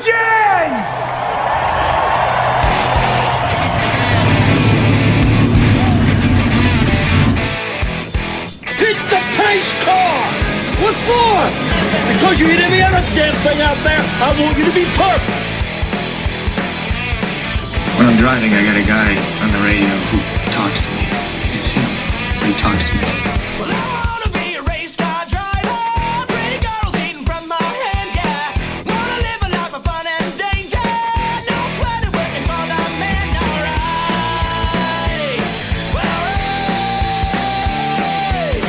vengeance! Hit the pace car! What for? Because you hit every other damn thing out there. I want you to be perfect. When I'm driving, I got a guy on the radio who talks to me. It's him. He talks to me. Well, I wanna be a race car driver. Pretty girls eating from my hand, yeah. Wanna live a life of fun and danger. No sweater working for the man, alright. Well, hey.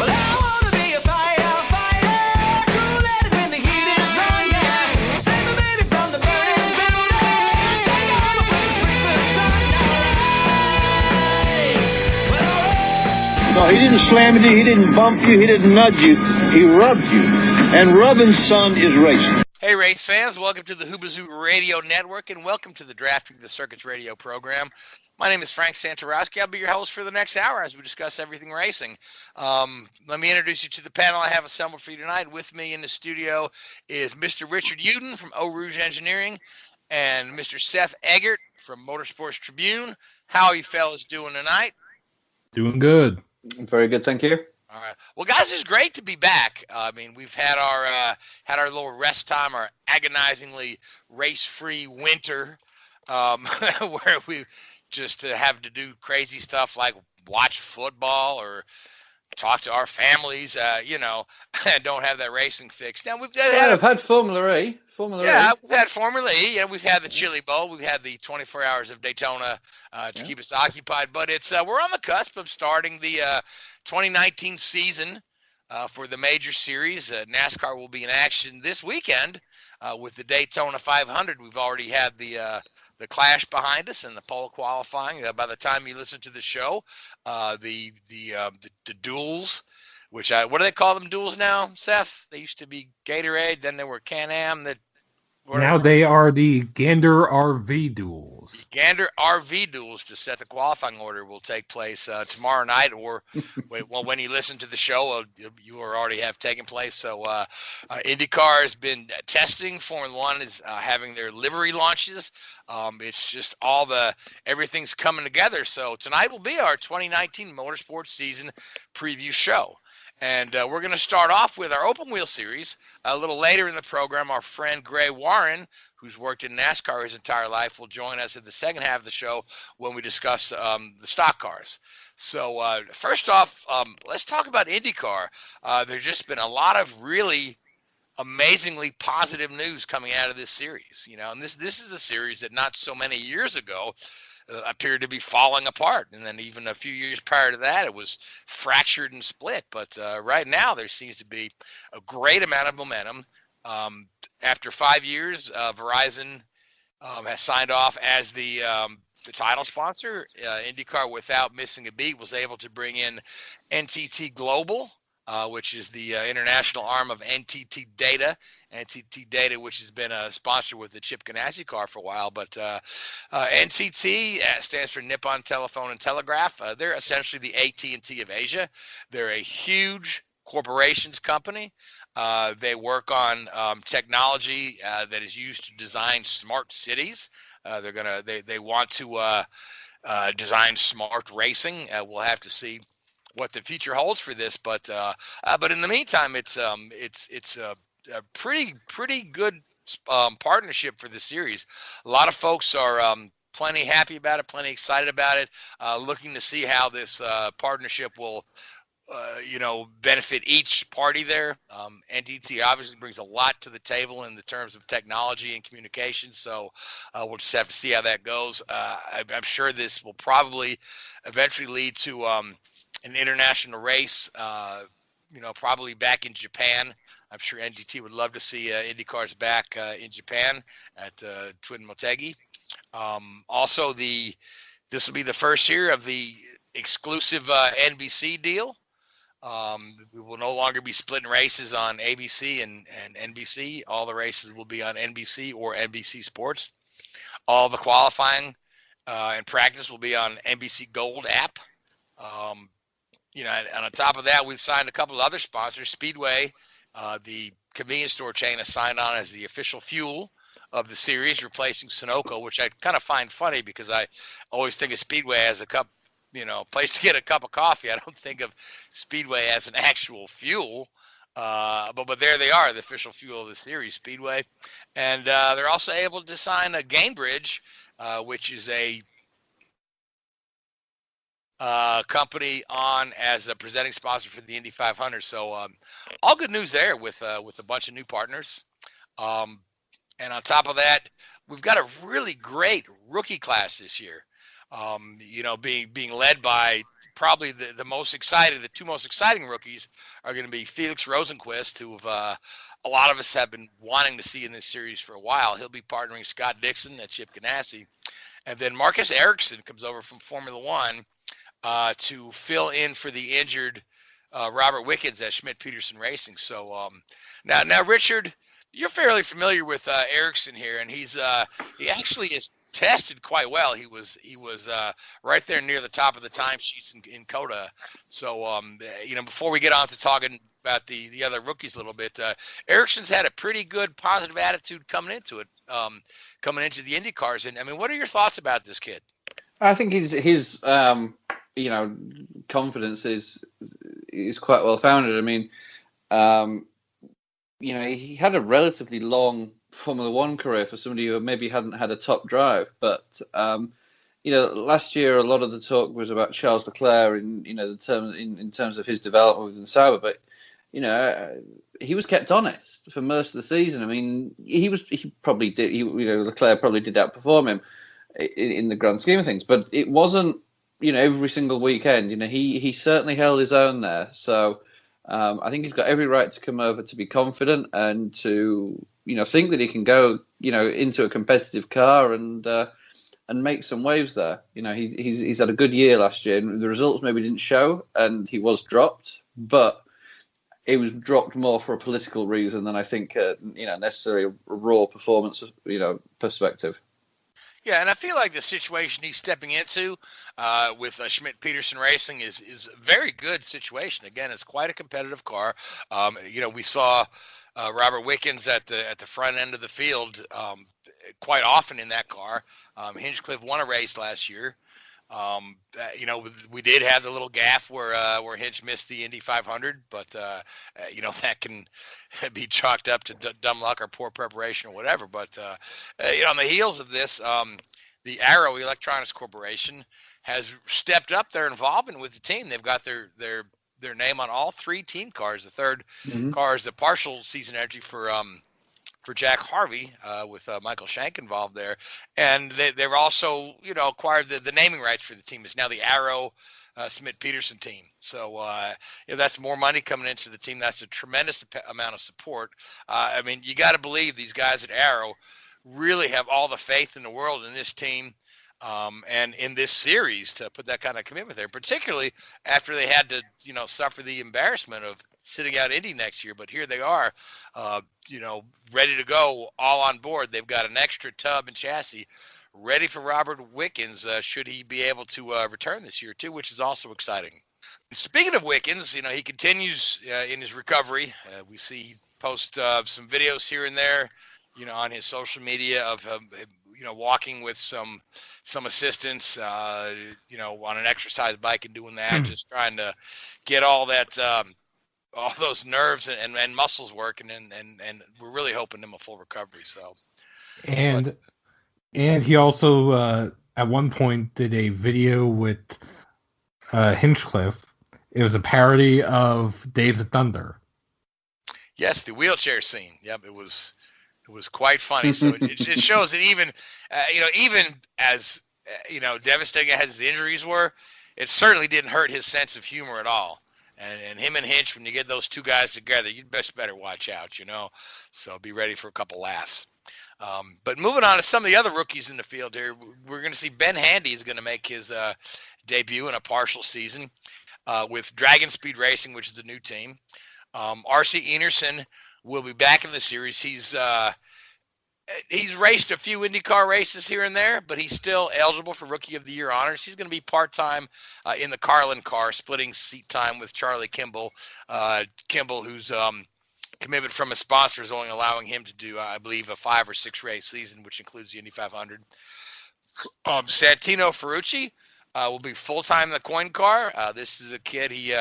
Well, I wanna be a firefighter. Cool-headed when the heat is on, yeah. Save my baby from the burning building. Take all the way to sleepless on, alright. Well, No, he didn't slam you, he didn't bump you, he didn't nudge you. He rubbed you. And rubbing, son, is racing. Hey, race fans, welcome to the Hoobazoo Radio Network, and welcome to the Drafting the Circuits radio program. My name is Frank Santoroski. I'll be your host for the next hour as we discuss everything racing. Let me introduce you to the panel I have assembled for you tonight. With me in the studio is Mr. Richard Youden from Eau Rouge Engineering and Mr. Seth Eggert from Motorsports Tribune. How are you fellas doing tonight? Doing good. Very good, thank you. All right. Well, guys, it's great to be back. I mean, we've had our little rest time, our agonizingly race-free winter, where we just have to do crazy stuff like watch football or talk to our families, and don't have that racing fix. Now I've had Formula E. We've had Formula E, and we've had the Chili Bowl. We've had the 24 hours of Daytona to keep us occupied. But it's we're on the cusp of starting the 2019 season for the major series. NASCAR will be in action this weekend with the Daytona 500. We've already had the clash behind us and the pole qualifying. By the time you listen to the show, the duels. Which what do they call them duels now, Seth? They used to be Gatorade, then they were Can-Am. Now they are the Gander RV duels. The Gander RV duels to set the qualifying order will take place tomorrow night, or when you listen to the show, you will already have taken place. So Indycar has been testing. Formula One is having their livery launches. It's just everything's coming together. So tonight will be our 2019 Motorsports season preview show. And we're going to start off with our open wheel series. A little later in the program, our friend Gray Warren, who's worked in NASCAR his entire life, will join us in the second half of the show when we discuss the stock cars. So first off, let's talk about IndyCar. There's just been a lot of really amazingly positive news coming out of this series. And this is a series that not so many years ago appeared to be falling apart, and then even a few years prior to that it was fractured and split, but right now there seems to be a great amount of momentum. After 5 years, Verizon has signed off as the title sponsor. IndyCar, without missing a beat, was able to bring in NTT Global, which is the international arm of NTT Data. NTT Data, which has been a sponsor with the Chip Ganassi car for a while, but NTT stands for Nippon Telephone and Telegraph. They're essentially the AT&T of Asia. They're a huge corporations company. They work on technology that is used to design smart cities. They want to design smart racing. We'll have to see what the future holds for this, but in the meantime, it's a pretty good partnership for the series. A lot of folks are plenty happy about it, plenty excited about it, looking to see how this partnership will benefit each party there. NTT obviously brings a lot to the table in the terms of technology and communication, so we'll just have to see how that goes. I'm sure this will probably eventually lead to an international race, probably back in Japan. I'm sure NTT would love to see IndyCars back in Japan at Twin Motegi. Also, this will be the first year of the exclusive NBC deal. We will no longer be splitting races on ABC and NBC. All the races will be on NBC or NBC Sports. All the qualifying and practice will be on NBC Gold app. And on top of that, we've signed a couple of other sponsors. Speedway, the convenience store chain, has signed on as the official fuel of the series, replacing Sunoco, which I kind of find funny because I always think of Speedway as a place to get a cup of coffee. I don't think of Speedway as an actual fuel. But there they are, the official fuel of the series, Speedway. And they're also able to sign a Gainbridge, which is a company on as a presenting sponsor for the Indy 500. So all good news there with a bunch of new partners. And on top of that, we've got a really great rookie class this year. Being led by probably the two most exciting rookies are going to be Felix Rosenquist, who a lot of us have been wanting to see in this series for a while. He'll be partnering Scott Dixon at Chip Ganassi. And then Marcus Ericsson comes over from Formula One to fill in for the injured Robert Wickens at Schmidt-Peterson Racing. So now, Richard, you're fairly familiar with Ericsson here, and he actually is tested quite well. He was right there near the top of the timesheets in COTA. So before we get on to talking about the other rookies a little bit, Ericsson's had a pretty good positive attitude coming into the IndyCars. And I mean, what are your thoughts about this kid? I think his confidence is quite well founded. I mean, he had a relatively long Formula One career for somebody who maybe hadn't had a top drive, but last year a lot of the talk was about Charles Leclerc in terms of his development within Sauber, but he was kept honest for most of the season. I mean, Leclerc probably did outperform him in the grand scheme of things, but it wasn't every single weekend. He certainly held his own there. So I think he's got every right to come over to be confident and to think that he can go into a competitive car and make some waves there. He's had a good year last year, and the results maybe didn't show, and he was dropped, but it was dropped more for a political reason than I think necessarily a raw performance perspective. Yeah, and I feel like the situation he's stepping into with Schmidt-Peterson Racing is a very good situation. Again, it's quite a competitive car. We saw Robert Wickens at the front end of the field quite often in that car. Hinchcliffe won a race last year. We did have the little gaffe where Hinch missed the Indy 500, but that can be chalked up to dumb luck or poor preparation or whatever. But on the heels of this, the Arrow Electronics Corporation has stepped up their involvement with the team. They've got their name on all three team cars. The third car is the partial season entry for Jack Harvey with Michael Shank involved there. And they've also, acquired the naming rights for the team. It's now the Arrow Schmidt-Peterson team. So that's more money coming into the team. That's a tremendous amount of support. I mean, you got to believe these guys at Arrow really have all the faith in the world in this team and in this series to put that kind of commitment there, particularly after they had to, suffer the embarrassment of sitting out Indy next year. But here they are, ready to go, all on board. They've got an extra tub and chassis ready for Robert Wickens should he be able to return this year too, which is also exciting. Speaking of Wickens, he continues in his recovery. We see he posts some videos here and there, on his social media of walking with some assistance, on an exercise bike and doing that, just trying to get all that, all those nerves and muscles working, and we're really hoping him a full recovery. So, and he also at one point did a video with Hinchcliffe. It was a parody of Days of Thunder. Yes, the wheelchair scene. Yep, it was quite funny. So it shows that even as devastating as his injuries were, it certainly didn't hurt his sense of humor at all. And him and Hinch, when you get those two guys together, you better watch out, So be ready for a couple laughs. But moving on to some of the other rookies in the field here, we're going to see Ben Handy is going to make his debut in a partial season with Dragon Speed Racing, which is a new team. R.C. Enerson will be back in the series. He's raced a few IndyCar races here and there, but he's still eligible for Rookie of the Year honors. He's going to be part-time in the Carlin car, splitting seat time with Charlie Kimball. Kimball, who's commitment from his sponsors, only allowing him to do, I believe, a 5 or 6 race season, which includes the Indy 500. Santino Ferrucci will be full-time in the coin car. This is a kid, he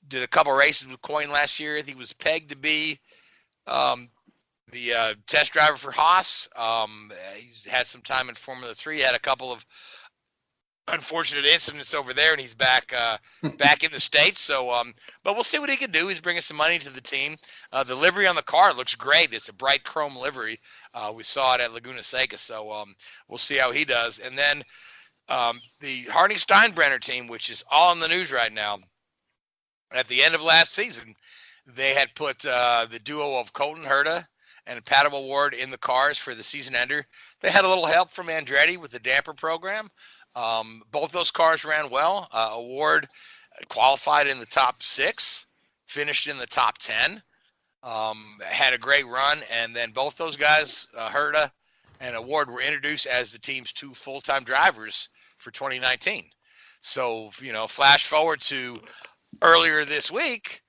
did a couple races with coin last year. He was pegged to be the test driver for Haas. He's had some time in Formula 3, had a couple of unfortunate incidents over there, and he's back in the States. So, but we'll see what he can do. He's bringing some money to the team. The livery on the car looks great. It's a bright chrome livery. We saw it at Laguna Seca, so we'll see how he does. And then the Harding-Steinbrenner team, which is all in the news right now, at the end of last season, they had put the duo of Colton Herta and Pato O'Ward in the cars for the season ender. They had a little help from Andretti with the damper program. Both those cars ran well. Award qualified in the top 6, finished in the top 10, had a great run, and then both those guys, Herta and Award, were introduced as the team's 2 full-time drivers for 2019. So, flash forward to earlier this week,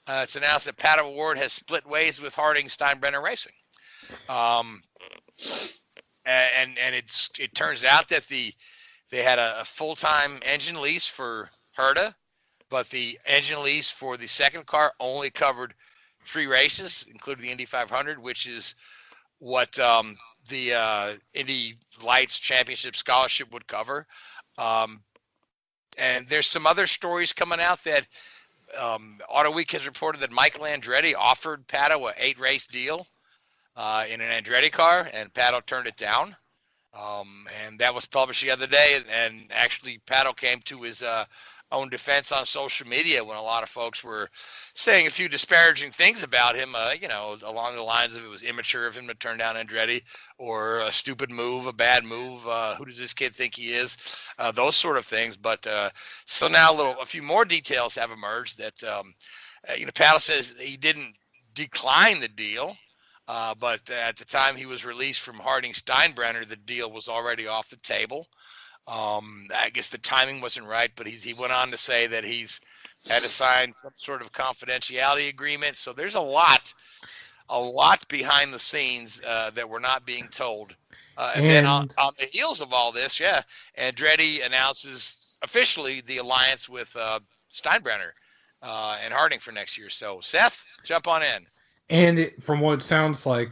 it's announced that Pato O'Ward has split ways with Harding-Steinbrenner Racing. And it turns out that they had a full-time engine lease for Herta, but the engine lease for the second car only covered 3 races, including the Indy 500, which is what the Indy Lights Championship Scholarship would cover. And there's some other stories coming out that Auto Week has reported that Michael Andretti offered Pato a 8-race deal in an Andretti car, and Pato turned it down. And that was published the other day, and actually Pato came to his own defense on social media when a lot of folks were saying a few disparaging things about him, along the lines of it was immature of him to turn down Andretti, or a stupid move, a bad move, who does this kid think he is, those sort of things. But so now a few more details have emerged that, Pato says he didn't decline the deal. But at the time he was released from Harding-Steinbrenner, the deal was already off the table. I guess the timing wasn't right, but he went on to say that he's had to sign some sort of confidentiality agreement. So there's a lot behind the scenes that we're not being told. And then on the heels of all this, Andretti announces officially the alliance with Steinbrenner and Harding for next year. So Seth, jump on in. And from what it sounds like,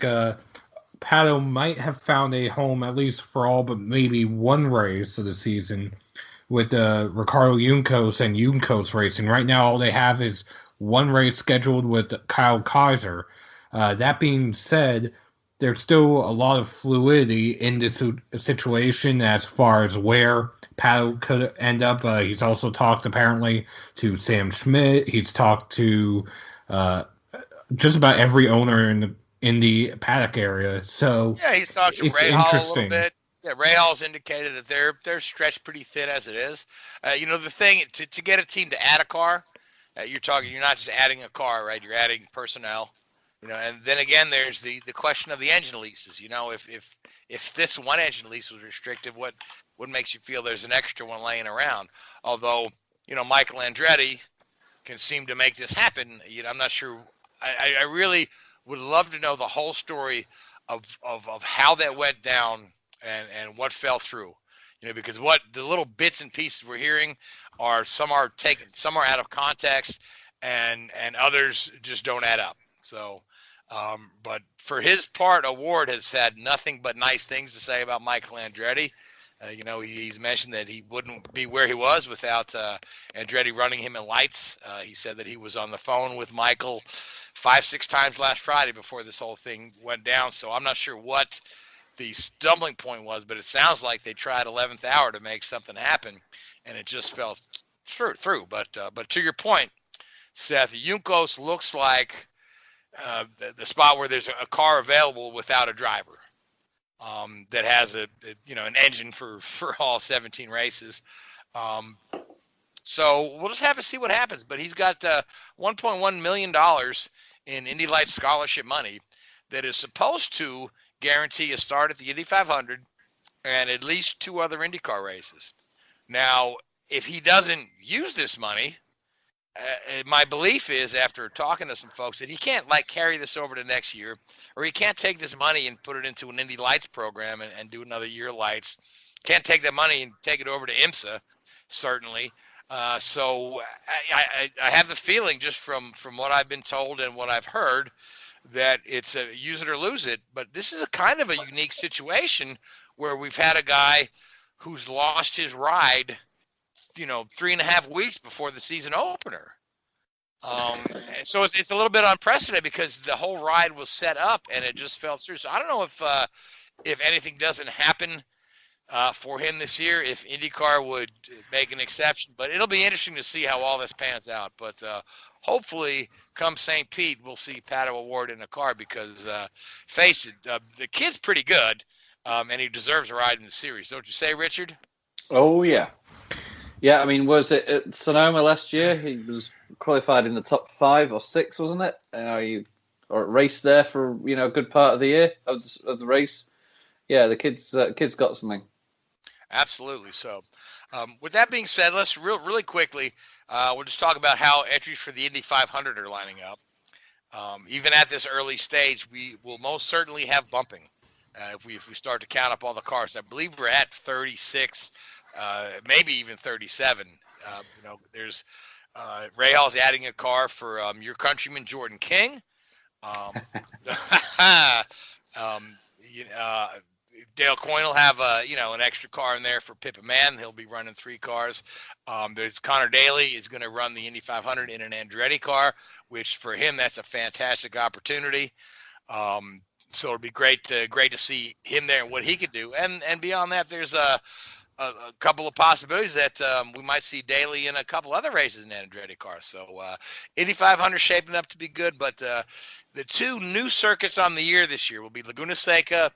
Pato might have found a home, at least for all but maybe one race of the season, with Ricardo Juncos and Juncos Racing. Right now, all they have is one race scheduled with Kyle Kaiser. That being said, there's still a lot of fluidity in this situation as far as where Pato could end up. He's also talked, apparently, to Sam Schmidt. He's talked to just about every owner in the paddock area. So he's talked to Ray Hall a little bit. Yeah, Ray Hall's indicated that they're stretched pretty thin as it is. The thing to get a team to add a car, you're not just adding a car, right? You're adding personnel. And then again, there's the question of the engine leases. If this one engine lease was restrictive, what makes you feel there's an extra one laying around? Although Michael Andretti can seem to make this happen. I'm not sure. I really would love to know the whole story of how that went down and what fell through, because what the little bits and pieces we're hearing some are out of context and others just don't add up. So, but for his part, Award has had nothing but nice things to say about Michael Andretti. He's mentioned that he wouldn't be where he was without Andretti running him in lights. He said that he was on the phone with Michael 5-6 times last Friday before this whole thing went down. So I'm not sure what the stumbling point was, but it sounds like they tried 11th hour to make something happen, and it just fell through. But to your point, Seth, Juncos looks like the spot where there's a car available without a driver. That has an engine for all 17 races. So we'll just have to see what happens. But he's got $1.1 million in Indy Lights scholarship money that is supposed to guarantee a start at the Indy 500 and at least 2 other IndyCar races. Now, if he doesn't use this money, my belief is, after talking to some folks, that he can't carry this over to next year, or he can't take this money and put it into an Indy Lights program and do another year lights. Can't take that money and take it over to IMSA, certainly. So I have the feeling, just from what I've been told and what I've heard, that it's a use it or lose it. But this is a kind of a unique situation where we've had a guy who's lost his ride, 3.5 weeks before the season opener. So it's a little bit unprecedented, because the whole ride was set up and it just fell through. So I don't know if anything doesn't happen for him this year, if IndyCar would make an exception. But it'll be interesting to see how all this pans out. But hopefully, come St. Pete, we'll see Pato O'Ward in a car, because face it, the kid's pretty good, and he deserves a ride in the series. Don't you say, Richard? Oh, yeah. Yeah, I mean, was it at Sonoma last year? He was qualified in the top 5 or 6, wasn't it? Or raced there for a good part of the year of the race. Yeah, the kid's got something. Absolutely. So, with that being said, let's really quickly we'll just talk about how entries for the Indy 500 are lining up. Even at this early stage, we will most certainly have bumping if we start to count up all the cars. I believe we're at 36. Maybe even 37. There's Rahal's adding a car for your countryman Jordan King. Dale Coyne will have an extra car in there for Pippa Mann. He'll be running 3 cars. There's Connor Daly is going to run the Indy 500 in an Andretti car, which for him that's a fantastic opportunity. So it'll be great to see him there and what he could do. And beyond that, there's a couple of possibilities that we might see Daly in a couple other races in Andretti cars. So Indy 500 shaping up to be good, but the 2 new circuits on the year this year will be Laguna Seca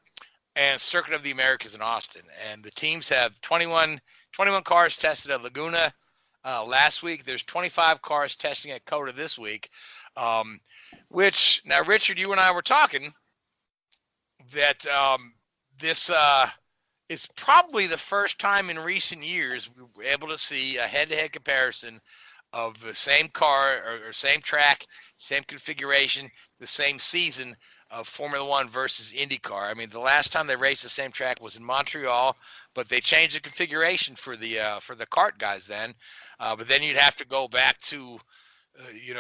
and Circuit of the Americas in Austin. And the teams have 21 cars tested at Laguna last week. There's 25 cars testing at COTA this week, which now, Richard, you and I were talking that this it's probably the first time in recent years we were able to see a head-to-head comparison of the same car or same track, same configuration, the same season of Formula One versus IndyCar. I mean, the last time they raced the same track was in Montreal, but they changed the configuration for the kart guys then. But then you'd have to go back to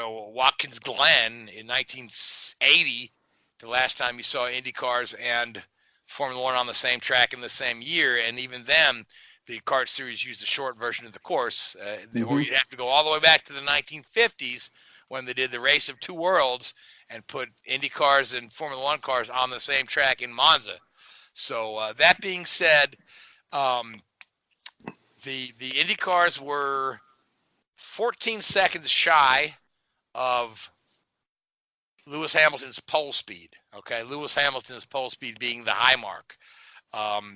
Watkins Glen in 1980, the last time you saw IndyCars and Formula One on the same track in the same year, and even then, the kart series used a short version of the course. Or you'd have to go all the way back to the 1950s when they did the Race of Two Worlds and put Indy cars and Formula One cars on the same track in Monza. So that being said, the Indy cars were 14 seconds shy of Lewis Hamilton's pole speed. Okay, Lewis Hamilton's pole speed being the high mark.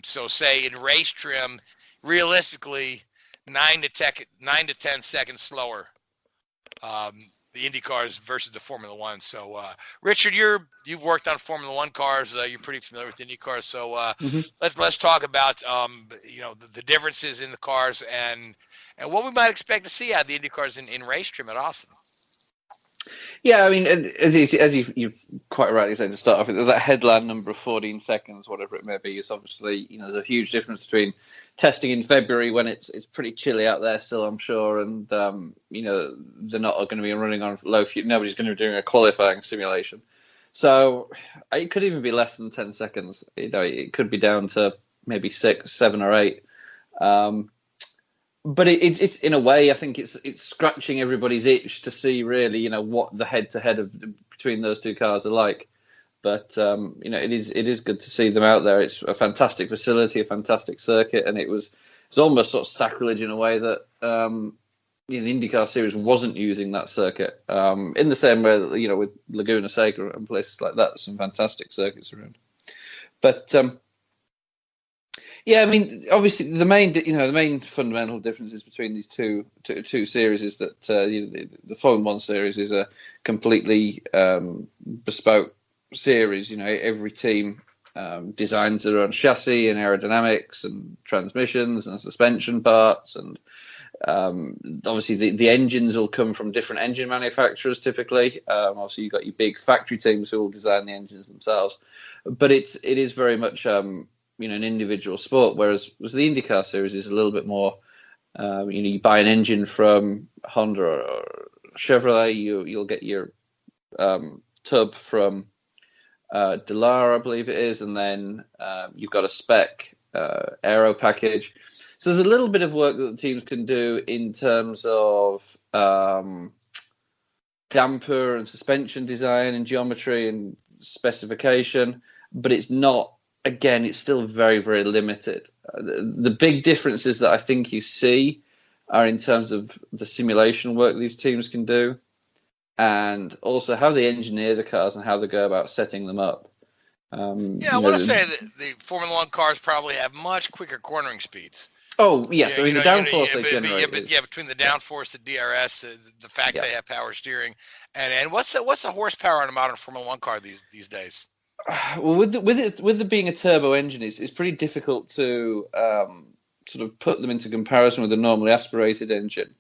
So say in race trim, realistically, 9 to 10 seconds slower. The Indy cars versus the Formula One. So, Richard, you've worked on Formula One cars. You're pretty familiar with Indy cars. So let's talk about the differences in the cars and what we might expect to see out of the Indy cars in race trim at Austin. Yeah, I mean, as you quite rightly said to start off with, that headline number of 14 seconds, whatever it may be, is obviously, there's a huge difference between testing in February when it's pretty chilly out there still, I'm sure, and, they're not going to be running on low fuel. Nobody's going to be doing a qualifying simulation. So it could even be less than 10 seconds. It could be down to maybe 6, 7 or 8. But it's in a way, I think it's scratching everybody's itch to see really, what the head-to-head between those two cars are like. But it is good to see them out there. It's a fantastic facility, a fantastic circuit, and it's almost sort of sacrilege in a way that the IndyCar series wasn't using that circuit in the same way that, with Laguna Seca and places like that. There's some fantastic circuits around, but. Yeah, I mean, obviously, the main fundamental differences between these two series is that the Formula One series is a completely bespoke series. Every team designs their own chassis and aerodynamics and transmissions and suspension parts and Obviously, the engines will come from different engine manufacturers typically. Obviously, you've got your big factory teams who will design the engines themselves, but it is very much an individual sport. Whereas the IndyCar series is a little bit more. You buy an engine from Honda or Chevrolet, you'll get your tub from Delara, I believe it is, and then you've got a spec aero package. So there's a little bit of work that the teams can do in terms of damper and suspension design and geometry and specification, but it's not. Again, it's still very, very limited. The big differences that I think you see are in terms of the simulation work these teams can do, and also how they engineer the cars and how they go about setting them up. I want to say that the Formula One cars probably have much quicker cornering speeds. Oh, yes. The downforce they generate. Between the downforce, the DRS, the fact they have power steering, and what's the horsepower on a modern Formula One car these days? Well, with it being a turbo engine, it's pretty difficult to sort of put them into comparison with a normally aspirated engine.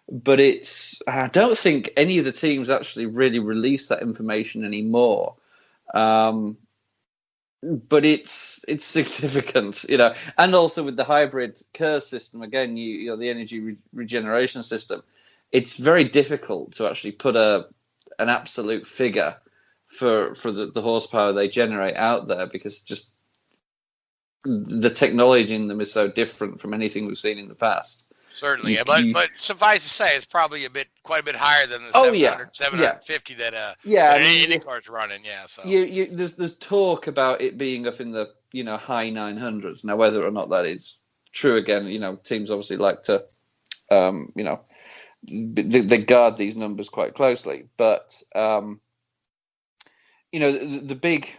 But I don't think any of the teams actually really release that information anymore. But it's significant, and also with the hybrid KERS system, again, the energy regeneration system, it's very difficult to actually put an absolute figure for the horsepower they generate out there, because just the technology in them is so different from anything we've seen in the past. Certainly, but suffice to say, it's probably quite a bit higher than the 750 that IndyCar's running. Yeah, so there's talk about it being up in the high 900s. Now, whether or not that is true, again, teams obviously like to they guard these numbers quite closely, but the big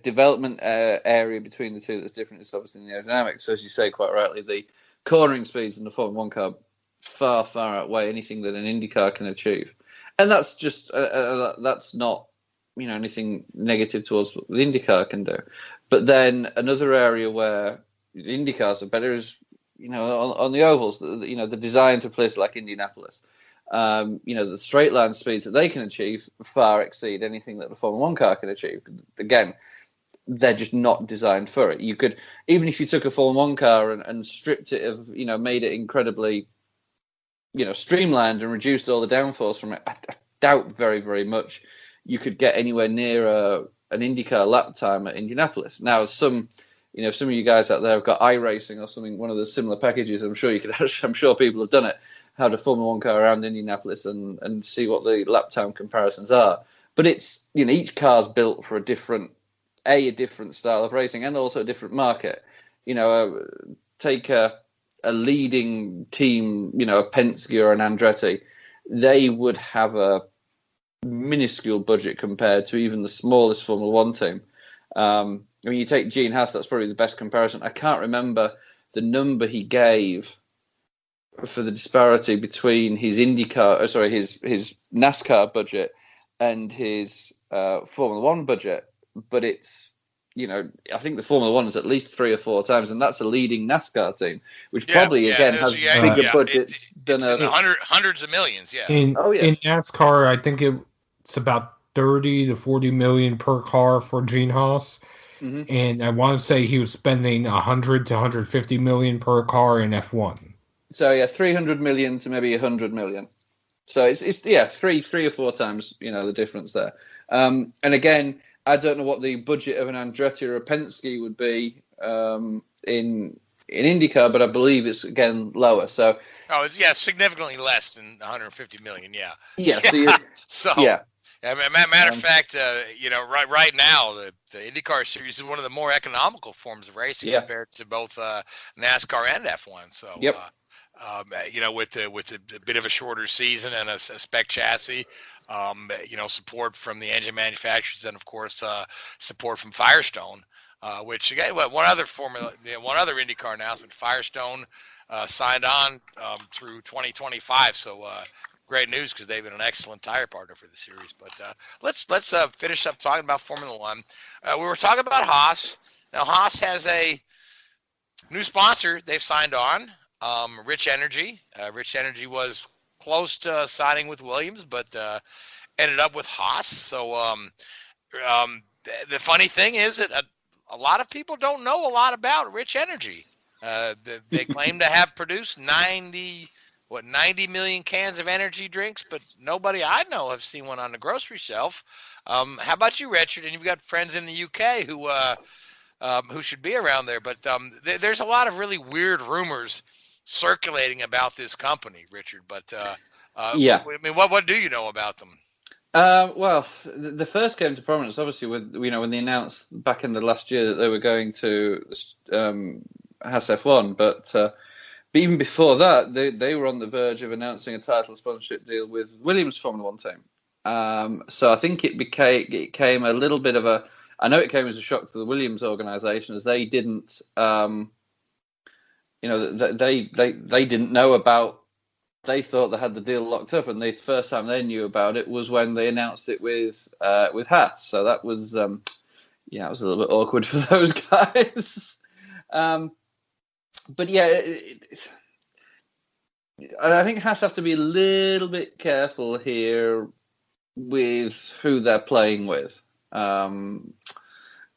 development area between the two that's different is obviously in the aerodynamics. So, as you say quite rightly, the cornering speeds in the Formula One car far, far outweigh anything that an IndyCar can achieve, and that's just that's not anything negative towards what the IndyCar can do. But then another area where the IndyCars are better is on the ovals. They're designed to places like Indianapolis. The straight line speeds that they can achieve far exceed anything that the Formula One car can achieve. Again, they're just not designed for it. You could, even if you took a Formula One car and stripped it of, made it incredibly, streamlined and reduced all the downforce from it, I doubt very, very much you could get anywhere near an IndyCar lap time at Indianapolis. Now, some of you guys out there have got iRacing or something, one of the similar packages. I'm sure people have done it. How to Formula One car around Indianapolis and see what the lap time comparisons are. But it's each car's built for a different style of racing and also a different market. Take a leading team, a Penske or an Andretti, they would have a minuscule budget compared to even the smallest Formula One team. You take Gene Haas, that's probably the best comparison. I can't remember the number he gave for the disparity between his his NASCAR budget and his Formula One budget, but it's I think the Formula One is at least 3 or 4 times, and that's a leading NASCAR team, which probably again has bigger budgets than hundreds of millions. Yeah. In NASCAR, I think it's about 30 to 40 million per car for Gene Haas. Mm-hmm. And I want to say he was spending 100 to 150 million per car in F1. So 300 million to maybe 100 million. So it's 3 or 4 times the difference there. And again, I don't know what the budget of an Andretti or a Penske would be in IndyCar, but I believe it's again lower. So significantly less than 150 million. Yeah. Yeah. Matter of fact, right now the IndyCar series is one of the more economical forms of racing compared to both NASCAR and F1. So, with a bit of a shorter season and a spec chassis, support from the engine manufacturers, and of course support from Firestone. Which again, one other IndyCar announcement, Firestone signed on through 2025. So. Great news, because they've been an excellent tire partner for the series. But let's finish up talking about Formula One. We were talking about Haas. Now Haas has a new sponsor they've signed on. Rich Energy. Rich Energy was close to signing with Williams, but ended up with Haas. So the funny thing is that a lot of people don't know a lot about Rich Energy. They claim to have produced 90 million cans of energy drinks, but nobody I know have seen one on the grocery shelf. How about you, Richard? And you've got friends in the UK who should be around there. But there's a lot of really weird rumors circulating about this company, Richard. But Yeah. I mean, what do you know about them? Well, the first came to prominence, obviously, with when they announced back in the last year that they were going to Haas F1, but even before that, they were on the verge of announcing a title sponsorship deal with Williams Formula One team. So I think it came a little bit of a. I know it came as a shock to the Williams organisation, as they didn't, they didn't know about. They thought they had the deal locked up, and the first time they knew about it was when they announced it with Haas. So that was, it was a little bit awkward for those guys. But yeah, I think Haas have to be a little bit careful here with who they're playing with.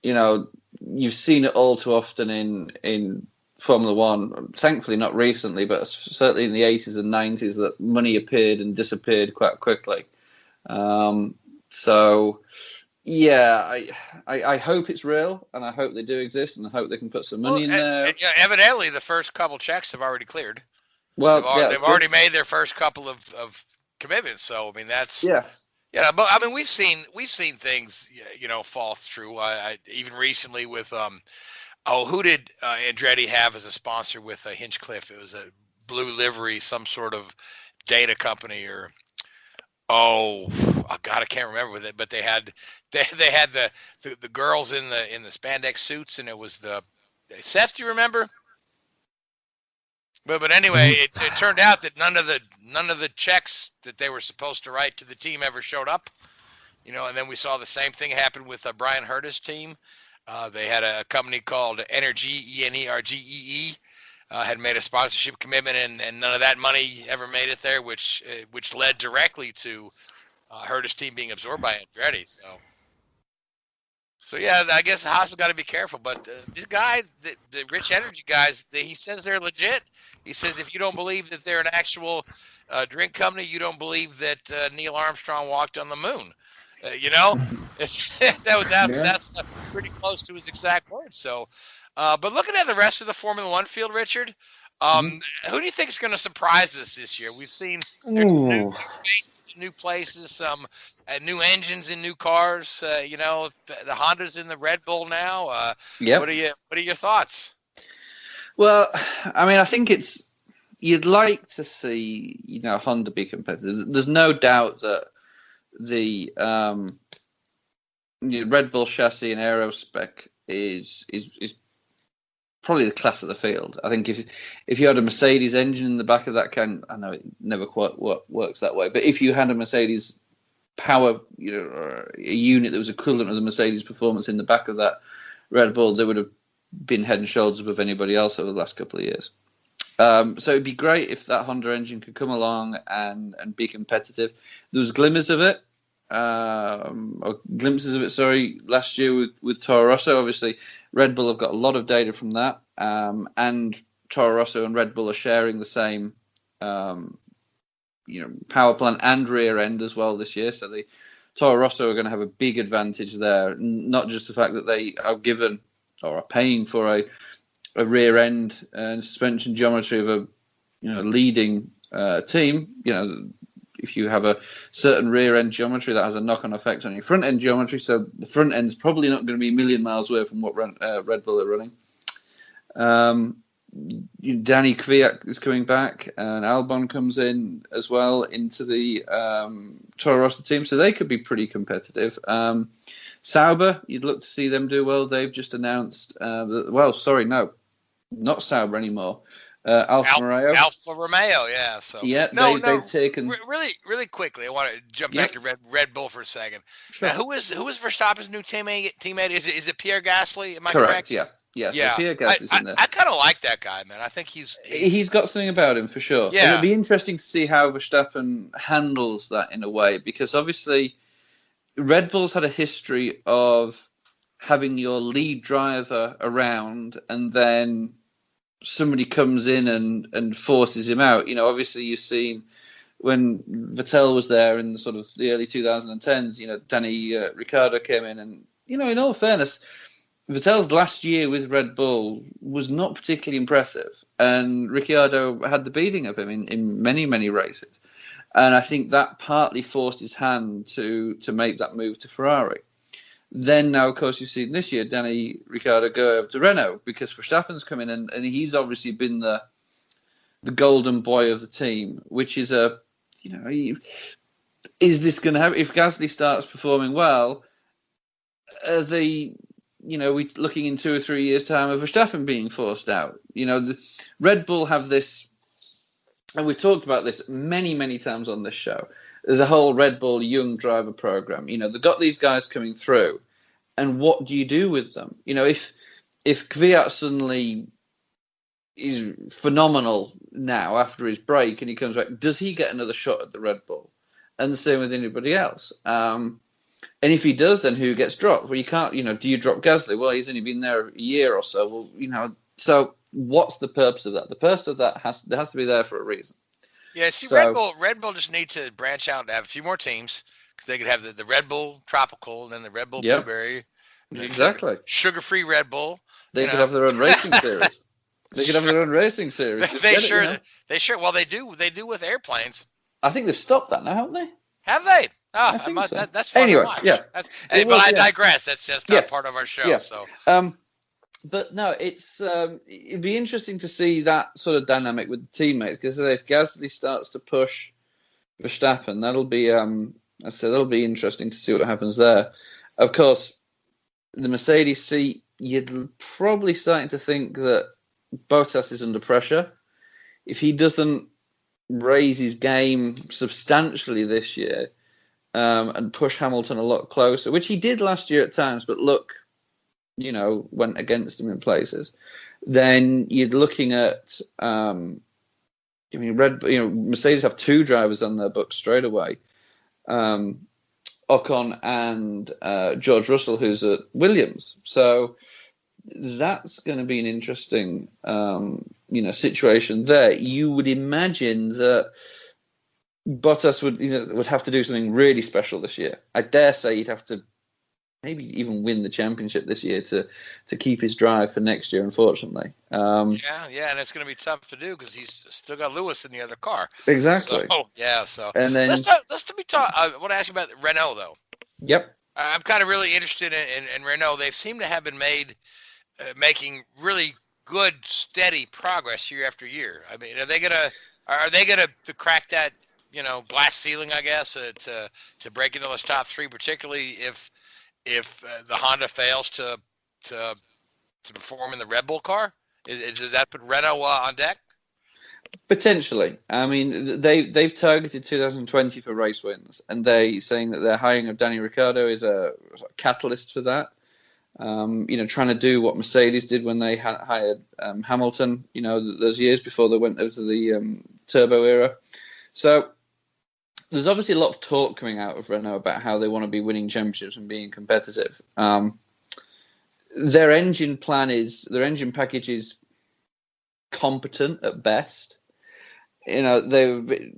You've seen it all too often in Formula One, thankfully not recently, but certainly in the 80s and 90s, that money appeared and disappeared quite quickly. So, yeah, I hope it's real, and I hope they do exist, and I hope they can put some money in there. Evidently, the first couple checks have already cleared. Well, they've already made their first couple of commitments. So, I mean, that's yeah. But I mean, we've seen things, fall through. Even recently with who did Andretti have as a sponsor with Hinchcliffe? It was a blue livery, some sort of data company, or oh God, I can't remember with it. But they had the girls in the spandex suits, and it was the Seth. Do you remember? But anyway, it turned out that none of the checks that they were supposed to write to the team ever showed up. And then we saw the same thing happen with Brian Herta's team. They had a company called Energy, ENERGEE, had made a sponsorship commitment, and none of that money ever made it there, which led directly to Herta's team being absorbed by Andretti. So yeah, I guess Haas has got to be careful. But this guy, the Rich Energy guys, he says they're legit. He says if you don't believe that they're an actual drink company, you don't believe that Neil Armstrong walked on the moon. That's pretty close to his exact words. So, but looking at the rest of the Formula One field, Richard, who do you think is going to surprise us this year? We've seen new faces, new places, some new engines in new cars. The Hondas in the Red Bull now. Yep. What are your thoughts? Well, I mean, I think you'd like to see Honda be competitive. There's no doubt that the Red Bull chassis and aero spec is probably the class of the field. I think if you had a Mercedes engine in the back of that I know it never quite works that way, but if you had a Mercedes power, or a unit that was equivalent to the Mercedes performance in the back of that Red Bull, they would have been head and shoulders above anybody else over the last couple of years. So it'd be great if that Honda engine could come along and be competitive. There was glimmers of it, last year with Toro Rosso. Obviously, Red Bull have got a lot of data from that, and Toro Rosso and Red Bull are sharing the same, power plant and rear end as well this year. So the Toro Rosso are going to have a big advantage there. Not just the fact that they are given or are paying for a rear end and suspension geometry of a leading team. If you have a certain rear end geometry, that has a knock-on effect on your front end geometry. So the front end's probably not going to be a million miles away from what Red Bull are running. Danny Kvyat is coming back, and Albon comes in as well into the Toro Rosso team, so they could be pretty competitive. Sauber, you'd look to see them do well. They've just announced, not Sauber anymore. Alfa Romeo, yeah. So yeah, they've taken really quickly. I want to jump back to Red Bull for a second. Sure. Now, who is Verstappen's new teammate? Is it Pierre Gasly? Am I correct? Yeah. Yeah, so Yeah, Pierre Gasly's in there. I kind of like that guy, man. I think He's got something about him for sure. Yeah. And it'll be interesting to see how Verstappen handles that in a way, because obviously Red Bull's had a history of having your lead driver around and then somebody comes in and forces him out. Obviously you've seen when Vettel was there in sort of the early 2010s, Danny Ricciardo came in and, in all fairness, Vettel's last year with Red Bull was not particularly impressive, and Ricciardo had the beating of him in many, many races. And I think that partly forced his hand to make that move to Ferrari. Then now, of course, you've seen this year Danny Ricciardo go over to Renault because Verstappen's come in, and he's obviously been the golden boy of the team, which is is this going to happen? If Gasly starts performing well, we're looking in 2 or 3 years' time of Verstappen being forced out. The Red Bull have this, and we've talked about this many, many times on this show, the whole Red Bull young driver program. They've got these guys coming through, and what do you do with them? If Kvyat suddenly is phenomenal now after his break and he comes back, does he get another shot at the Red Bull? And the same with anybody else. And if he does, then who gets dropped? Well, you can't, do you drop Gasly? Well, he's only been there a year or so. Well, so what's the purpose of that? The purpose of that has to be there for a reason. Yeah, see, So, Red Bull just needs to branch out and have a few more teams because they could have the Red Bull Tropical and then the Red Bull Yep. Blueberry. Exactly. Sugar-free Red Bull. They could have their own racing series. They could have their own racing series. They sure. Well, they do with airplanes. I think they've stopped that now, haven't they? Have they? Oh, I think so. That's fun Anyway, to watch. yeah. I digress. That's just not part of our show. Yeah. So. But no, it'd be interesting to see that sort of dynamic with the teammates, because if Gasly starts to push Verstappen, that'll be interesting to see what happens there. Of course, the Mercedes seat, you're probably starting to think that Bottas is under pressure. If he doesn't raise his game substantially this year and push Hamilton a lot closer, which he did last year at times, but went against him in places, then you're looking at, Mercedes have 2 drivers on their books straight away, Ocon and George Russell, who's at Williams. So that's going to be an interesting, situation there. You would imagine that Bottas would have to do something really special this year. I dare say he'd have to maybe even win the championship this year to keep his drive for next year, unfortunately. And it's going to be tough to do because he's still got Lewis in the other car. Exactly. So and then let's talk. I want to ask you about Renault, though. Yep. I'm kind of really interested in Renault. They seem to have been making really good, steady progress year after year. I mean, are they gonna to crack that glass ceiling, I guess, to break into those top 3, particularly if the Honda fails to perform in the Red Bull car? Does that put Renault on deck? Potentially. I mean, they've targeted 2020 for race wins, and they're saying that their hiring of Danny Ricciardo is a catalyst for that. Trying to do what Mercedes did when they hired Hamilton, those years before they went over to the turbo era. So there's obviously a lot of talk coming out of Renault about how they want to be winning championships and being competitive. Their engine package is competent at best. They've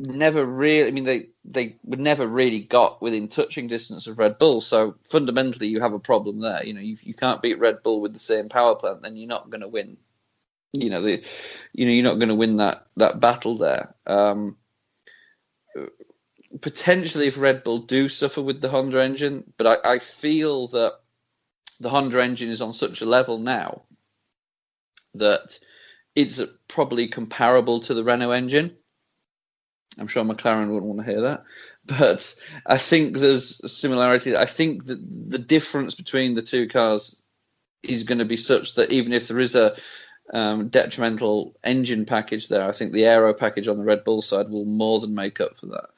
never really, they would never really got within touching distance of Red Bull. So fundamentally, you have a problem there. You can't beat Red Bull with the same power plant, then you're not going to win. You're not going to win that battle there. Potentially, if Red Bull do suffer with the Honda engine, but I feel that the Honda engine is on such a level now that it's probably comparable to the Renault engine. I'm sure McLaren wouldn't want to hear that, but I think there's a similarity. I think that the difference between the 2 cars is going to be such that even if there is a detrimental engine package there, I think the aero package on the Red Bull side will more than make up for that.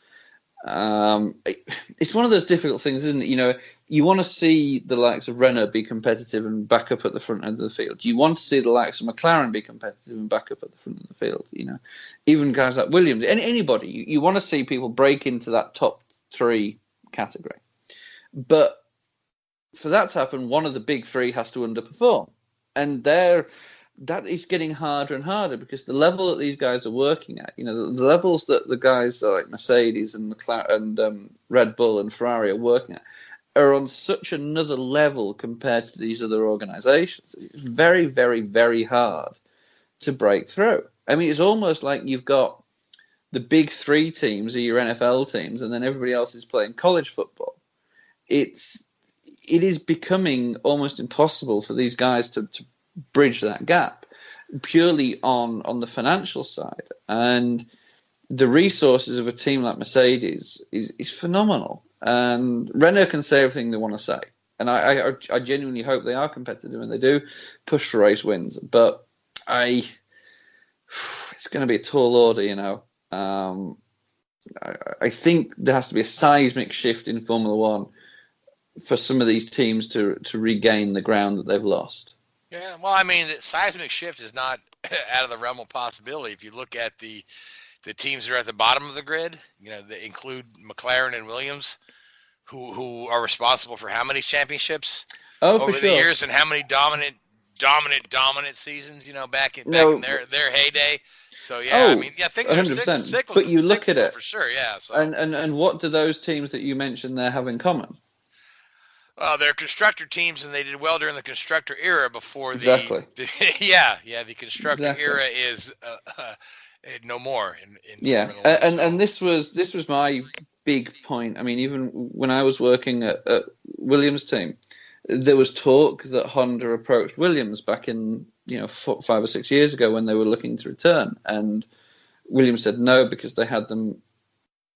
It's one of those difficult things, isn't it? You know, you want to see the likes of Renault be competitive and back up at the front end of the field. You want to see the likes of McLaren be competitive and back up at the front of the field. You know, even guys like Williams, anybody. You want to see people break into that top 3 category. But for that to happen, one of the big 3 has to underperform, and that is getting harder and harder because the level that these guys are working at, you know, the levels that the guys like Mercedes and McLaren and Red Bull and Ferrari are working at are on such another level compared to these other organizations. It's very, very, very hard to break through. I mean, it's almost like you've got the big 3 teams are your NFL teams, and then everybody else is playing college football. It is becoming almost impossible for these guys to bridge that gap purely on the financial side, and the resources of a team like Mercedes is phenomenal, and Renault can say everything they want to say, and I genuinely hope they are competitive and they do push for race wins, but it's going to be a tall order, you know. I think there has to be a seismic shift in Formula One for some of these teams to regain the ground that they've lost. Yeah, well, I mean, the seismic shift is not out of the realm of possibility. If you look at the teams that are at the bottom of the grid, you know, they include McLaren and Williams, who are responsible for how many championships over the years and how many dominant seasons, you know, back in their heyday. So yeah, I mean, yeah, things 100%. Cyclical. But you look at it for sure, yeah. So. And what do those teams that you mentioned there have in common? Well, they're constructor teams, and they did well during the constructor era before the constructor era is no more. And this was my big point. I mean, even when I was working at Williams' team, there was talk that Honda approached Williams back in 5 or 6 years ago when they were looking to return, and Williams said no because they had the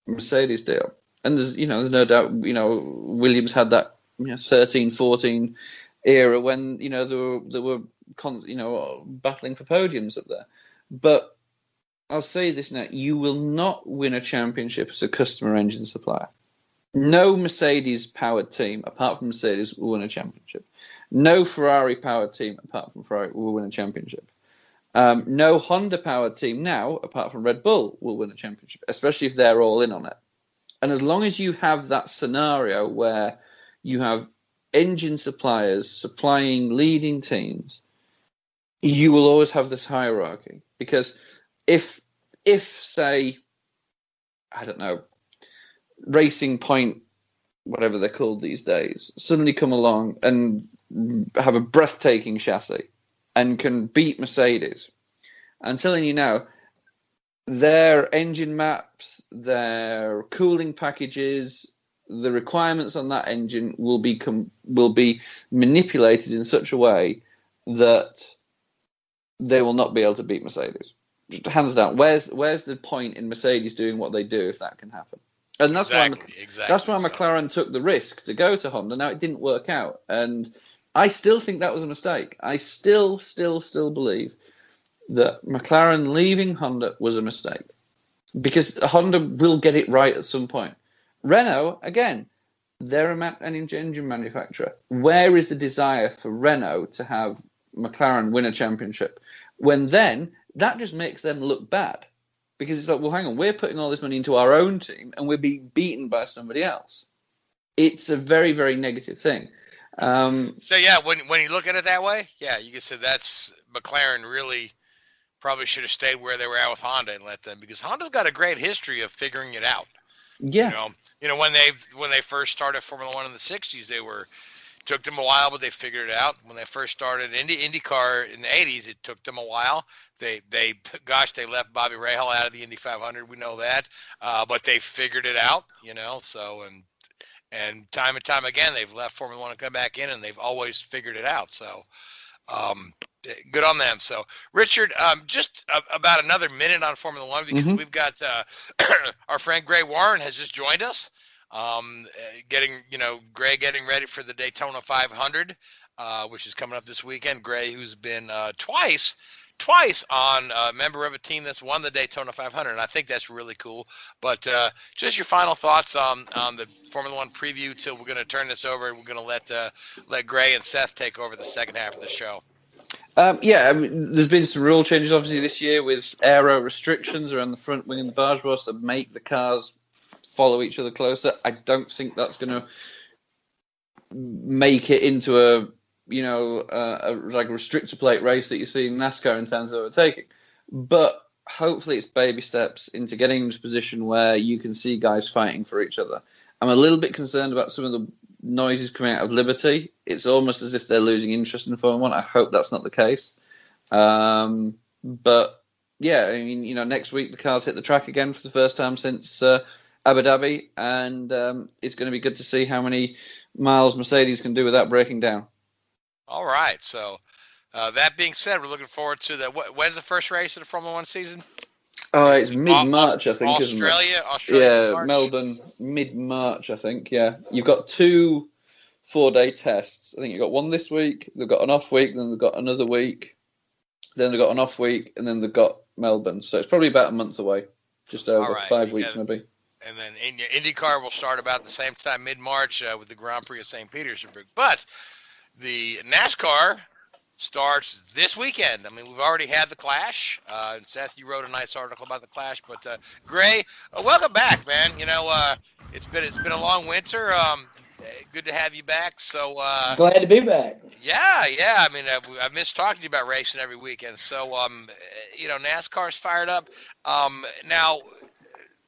Mercedes deal. And there's no doubt Williams had that 13-14 era when there were battling for podiums up there. But I'll say this now: you will not win a championship as a customer engine supplier. No Mercedes-powered team, apart from Mercedes, will win a championship. No Ferrari-powered team, apart from Ferrari, will win a championship. No Honda-powered team now, apart from Red Bull, will win a championship, especially if they're all in on it. And as long as you have that scenario where you have engine suppliers supplying leading teams, you will always have this hierarchy. Because if say, I don't know, Racing Point, whatever they're called these days, suddenly come along and have a breathtaking chassis and can beat Mercedes, I'm telling you now, their engine maps, their cooling packages, the requirements on that engine will be manipulated in such a way that they will not be able to beat Mercedes. Just hands down. Where's the point in Mercedes doing what they do if that can happen? And that's why McLaren took the risk to go to Honda. Now, it didn't work out, and I still think that was a mistake. I still believe that McLaren leaving Honda was a mistake, because Honda will get it right at some point. Renault, again, they're an engine manufacturer. Where is the desire for Renault to have McLaren win a championship? When then, that just makes them look bad. Because it's like, well, hang on, we're putting all this money into our own team and we're being beaten by somebody else. It's a very, very negative thing. So, yeah, when you look at it that way, yeah, you can say that's McLaren really probably should have stayed where they were at with Honda and let them, because Honda's got a great history of figuring it out. Yeah. You know, when they first started Formula One in the 60s, took them a while, but they figured it out. When they first started Indycar in the 80s, it took them a while. They left Bobby Rahal out of the Indy 500. We know that, but they figured it out. So and time and time again, they've left Formula One and come back in, and they've always figured it out. So, good on them. So, Richard, just about another minute on Formula One, because we've got our friend Gray Warren has just joined us. Gray getting ready for the Daytona 500, which is coming up this weekend. Gray, who's been twice twice on a member of a team that's won the Daytona 500, and I think that's really cool. But just your final thoughts on the Formula One preview till we're going to turn this over, and we're going to let Gray and Seth take over the second half of the show. Yeah, I mean, there's been some rule changes obviously this year with aero restrictions around the front wing and the barge boss that make the cars follow each other closer. I don't think that's going to make it into a like a restrictor plate race that you see in NASCAR in terms of overtaking. But hopefully it's baby steps into getting into a position where you can see guys fighting for each other. I'm a little bit concerned about some of the noises coming out of Liberty. It's almost as if they're losing interest in Formula One. I hope that's not the case. But yeah, I mean, next week the cars hit the track again for the first time since Abu Dhabi, and it's going to be good to see how many miles Mercedes can do without breaking down. All right. So that being said, we're looking forward to the when's the first race of the Formula One season? It's mid-March, I think, Australia, isn't it? Australia. Yeah, Melbourne, mid-March, I think. Yeah, you've got 2 4-day tests. I think you've got one this week. They've got an off week, then they've got another week. Then they've got an off week, and then they've got Melbourne. So it's probably about a month away, just over 5 weeks maybe. And then IndyCar will start about the same time, mid-March, with the Grand Prix of St. Petersburg. But the NASCAR starts this weekend. I mean, we've already had the Clash. And Seth, you wrote a nice article about the Clash. But Gray, welcome back, man. It's been a long winter. Good to have you back. So glad to be back. Yeah. I mean, I miss talking to you about racing every weekend. So NASCAR's fired up. Now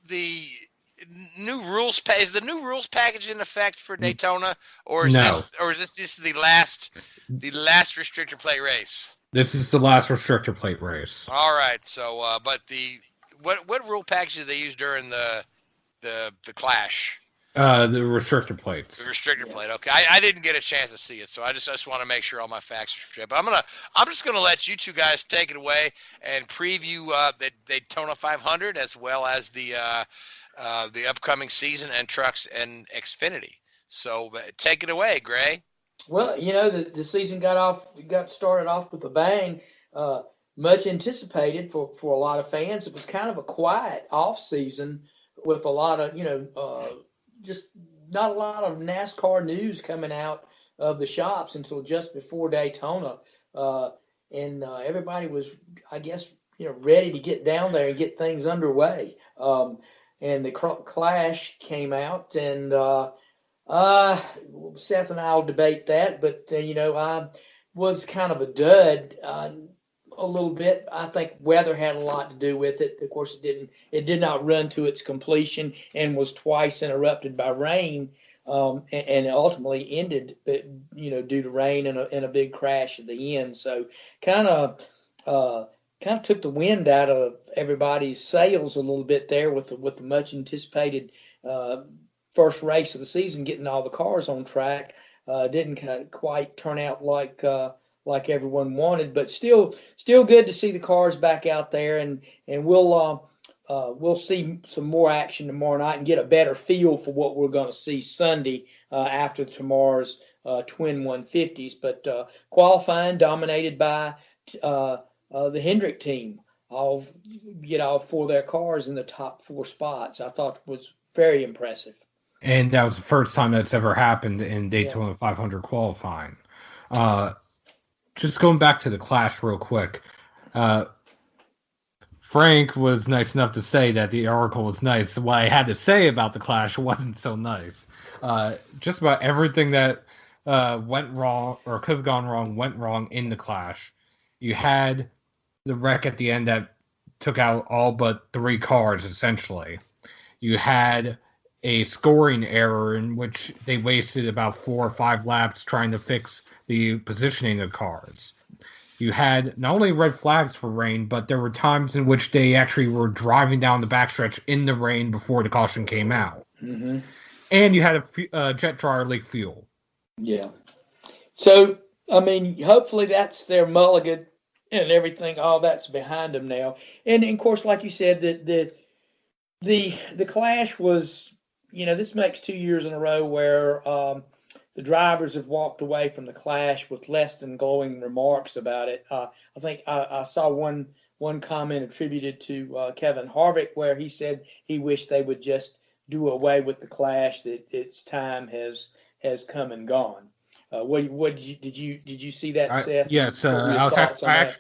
the new rules is the new rules package in effect for Daytona, or is this just the last restrictor plate race? This is the last restrictor plate race. All right. So, but what rule package did they use during the Clash? The restrictor plates. The restrictor plate. Okay, I didn't get a chance to see it, so I just want to make sure all my facts are straight. But I'm just gonna let you two guys take it away and preview the Daytona 500 as well as the upcoming season and trucks and Xfinity. So take it away, Gray. Well, the season got started off with a bang. Much anticipated for a lot of fans. It was kind of a quiet off season with a lot of just not a lot of NASCAR news coming out of the shops until just before Daytona, and everybody was, I guess, ready to get down there and get things underway. And the Clash came out, and Seth and I will debate that, but I was kind of a dud a little bit. I think weather had a lot to do with it. Of course, it did not run to its completion and was twice interrupted by rain, and ultimately ended, due to rain and a big crash at the end. So kind of took the wind out of everybody's sails a little bit there with the much anticipated first race of the season, getting all the cars on track. Didn't quite turn out like everyone wanted, but still good to see the cars back out there, and we'll see some more action tomorrow night and get a better feel for what we're going to see Sunday after tomorrow's twin 150s. But qualifying dominated by the Hendrick team, all 4 of their cars in the top 4 spots. I thought was very impressive. And that was the first time that's ever happened in Daytona 500 qualifying. Just going back to the Clash real quick. Frank was nice enough to say that the article was nice. What I had to say about the Clash wasn't so nice. Just about everything that went wrong or could have gone wrong went wrong in the Clash. You had the wreck at the end that took out all but 3 cars, essentially. You had a scoring error in which they wasted about 4 or 5 laps trying to fix the positioning of cars. You had not only red flags for rain, but there were times in which they actually were driving down the backstretch in the rain before the caution came out. Mm-hmm. And you had a jet dryer leak fuel. Yeah. So, I mean, hopefully that's their mulligan and everything. All that's behind them now. And of course, like you said, the Clash was, this makes 2 years in a row where the drivers have walked away from the Clash with less than glowing remarks about it. I think I saw one comment attributed to Kevin Harvick where he said he wished they would just do away with the Clash, that its time has come and gone. Did you see that, Seth? Yes, What were your thoughts on that?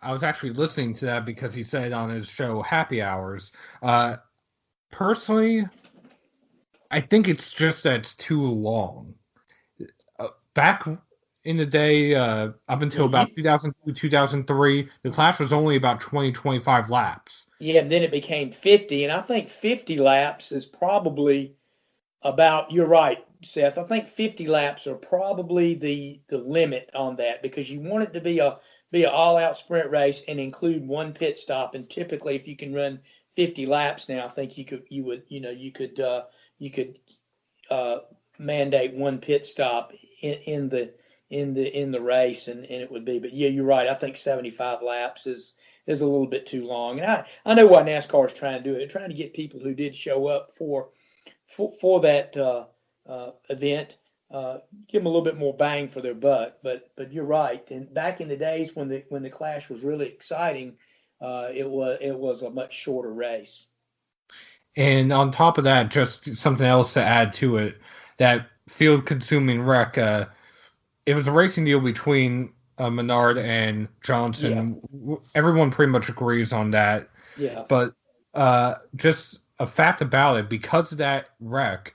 I was actually listening to that because he said on his show Happy Hours. Personally, I think it's just that it's too long. Back in the day, up until about 2002, 2003, the Clash was only about 20, 25 laps. Yeah, and then it became 50, and I think 50 laps is probably about, you're right, Seth. I think 50 laps are probably the limit on that, because you want it to be an all-out sprint race and include one pit stop. And typically, if you can run 50 laps now, I think you could mandate one pit stop in the race, and it would be. But yeah, you're right. I think 75 laps is a little bit too long. And I know why NASCAR is trying to do it. They're trying to get people who did show up for that event, give them a little bit more bang for their buck. But you're right. And back in the days when the Clash was really exciting, it was a much shorter race. And on top of that, just something else to add to it, that field-consuming wreck, it was a racing deal between Menard and Johnson. Yeah. Everyone pretty much agrees on that. Yeah. But just a fact about it, because of that wreck,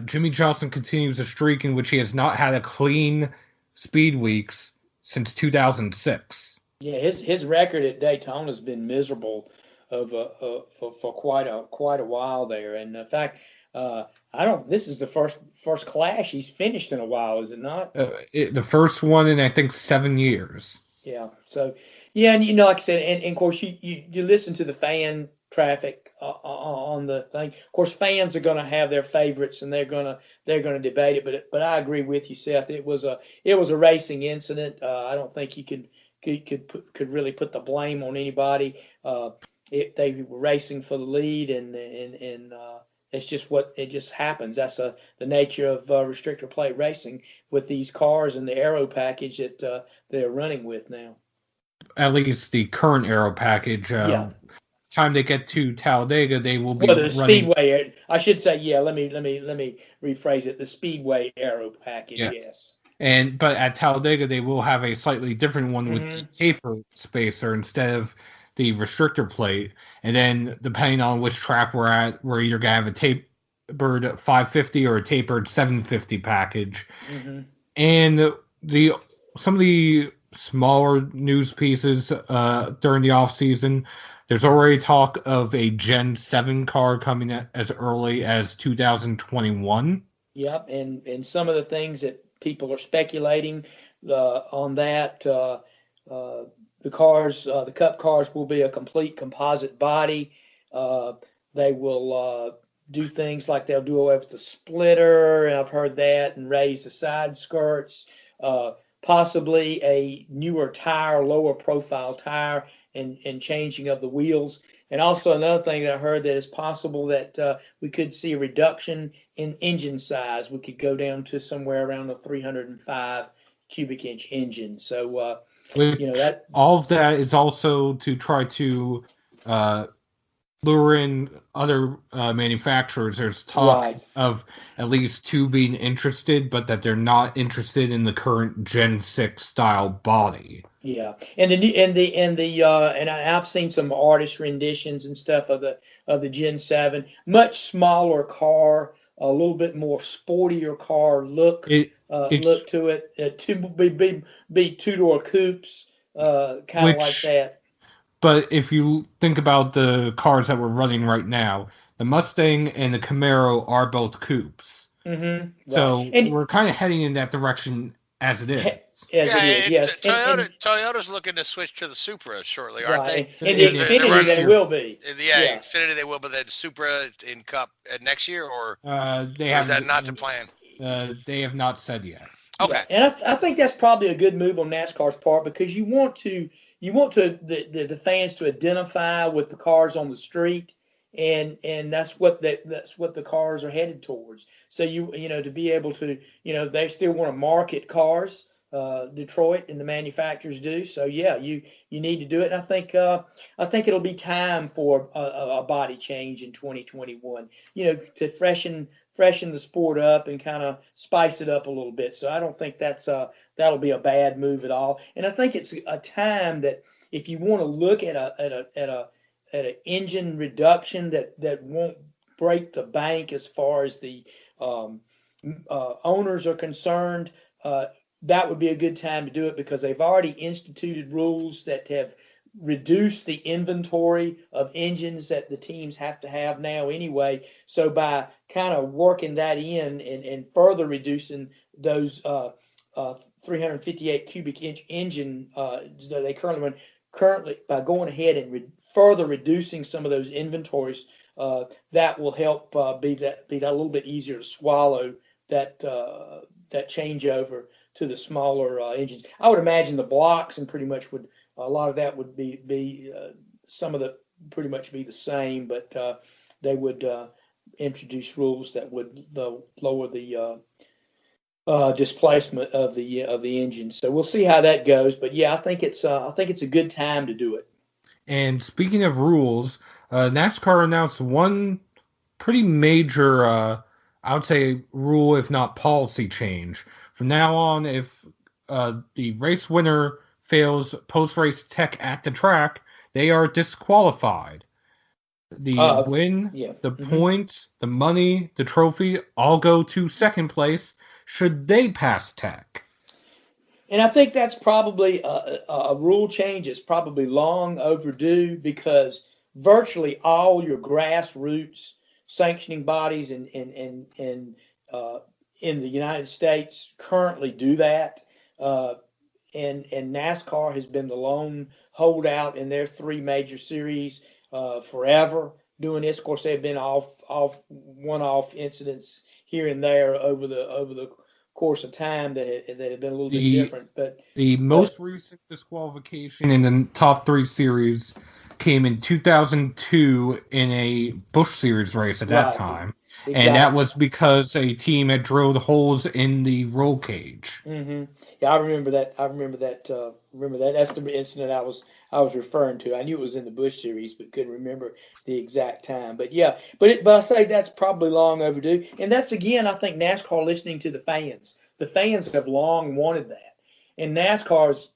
Jimmy Johnson continues a streak in which he has not had a clean speed weeks since 2006. Yeah, his record at Daytona has been miserable for quite a while there. And in fact, this is the first Clash he's finished in a while, is it not? The first one in, I think, 7 years. Yeah. So, yeah, and like I said, and of course you listen to the fan traffic on the thing. Of course, fans are going to have their favorites, and they're going to debate it. But I agree with you, Seth. It was a racing incident. I don't think you could really put the blame on anybody. They were racing for the lead, and it's just it just happens. That's the nature of restrictor plate racing with these cars and the aero package that they're running with now. At least the current aero package. Yeah. Time they get to Talladega, they will be running. Speedway. I should say, yeah. Let me rephrase it. The Speedway aero package. Yes. But at Talladega, they will have a slightly different one with the taper spacer instead of the restrictor plate. And then, depending on which track we're at, we're either going to have a tapered 550 or a tapered 750 package. Mm-hmm. And some of the smaller news pieces during the off season, there's already talk of a Gen 7 car coming as early as 2021. Yep, and some of the things that people are speculating on that, the Cup cars will be a complete composite body. They will do things like they'll do away with the splitter, and I've heard that, and raise the side skirts, possibly a newer tire, lower profile tire, and changing of the wheels. And also another thing that I heard, that it's possible that we could see a reduction in engine size. We could go down to somewhere around a 305 cubic inch engine. So, that all of that is also to try to lure in other manufacturers. There's talk of at least 2 being interested, but that they're not interested in the current Gen 6 style body. Yeah, and I've seen some artist renditions and stuff of the Gen 7, much smaller car, a little bit more sportier car look to it. Be 2-door coupes, kind of like that. But if you think about the cars that we're running right now, the Mustang and the Camaro are both coupes. Mm-hmm. So we're kind of heading in that direction as it is. Yes. Toyota's looking to switch to the Supra shortly, aren't they? In the Xfinity, they will be. Yeah, Xfinity they will, but then Supra in Cup next year, or is that not the plan? They have not said yet. Okay. Yeah. And I think that's probably a good move on NASCAR's part, because you want the fans to identify with the cars on the street, and that's what the cars are headed towards. So to be able to, they still want to market cars, Detroit and the manufacturers do. So yeah, you need to do it. And I think it'll be time for a body change in 2021. To freshen the sport up and kind of spice it up a little bit. So I don't think that'll be a bad move at all. And I think it's a time that if you want to look at an engine reduction that won't break the bank as far as the owners are concerned, that would be a good time to do it, because they've already instituted rules that have reduced the inventory of engines that the teams have to have now anyway. So by kind of working that in and further reducing those 358 cubic inch engine that they currently by going ahead and further reducing some of those inventories, that will help be that a little bit easier to swallow that changeover to the smaller engines. I would imagine the blocks and pretty much a lot of that would be some of the pretty much be the same, but they would introduce rules that would lower the displacement of the engine. So we'll see how that goes. But yeah, I think it's a good time to do it. And speaking of rules, NASCAR announced one pretty major, I would say, rule, if not policy change. From now on, if the race winner fails post-race tech at the track, they are disqualified. The win, the points, the money, the trophy all go to second place should they pass tech. And I think that's probably a rule change. It's probably long overdue, because virtually all your grassroots sanctioning bodies in the United States currently do that. And NASCAR has been the lone holdout in their three major series forever doing this. Of course, they've been one-off incidents here and there over the course of time that have been a little bit different. But the most recent disqualification in the top three series came in 2002 in a Busch Series race at that time. Exactly. And that was because a team had drilled holes in the roll cage. Mm-hmm. Yeah, I remember that. That's the incident I was referring to. I knew it was in the Busch Series, but couldn't remember the exact time. But yeah, but I say that's probably long overdue. And that's, again, I think NASCAR listening to the fans. The fans have long wanted that. And NASCAR's